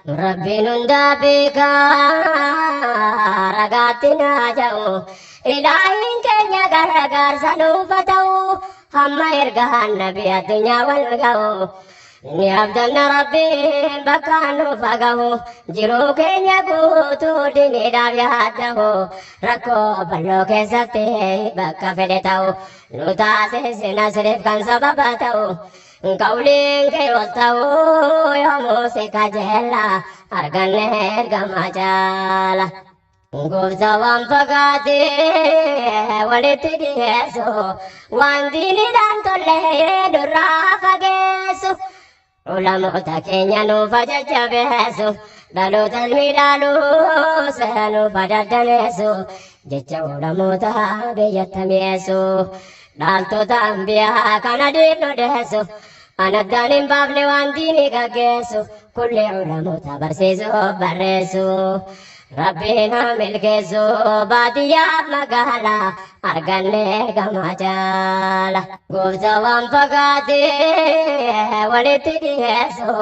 Rabbiin hundaa beekaa ragaatti naa ja'u ilaahiin keenya gargaarsa nuuf haa ta'u hamma ergaan nabii addunyaa wal ga'u ni abdanna rabbiin bakka nuuf haa ga'u jiruu keenya guutuu diniidhaaf yaaddahu rakkoo bal'oo keessatti bakka fedhe ta'u nu taasise nasriif kan sababa ta'u. Kauling ke watau yo musika jela argane gamajala Gubsawam pagati waliti dieso wandini dan tole dura fagesu Ulamota kenya no fajajabesu dalu talmi dalu sanu fadadanesu jecha ulamota beyatamesu dalto tambia kanadino desu Anadanin babne wandini gagesu kulle ulamota barsiisu barreessu Rabbina milkeessu baadiyyaa magaala arganne gamajala Gooftaan waan fagaate walitti dhiyeessu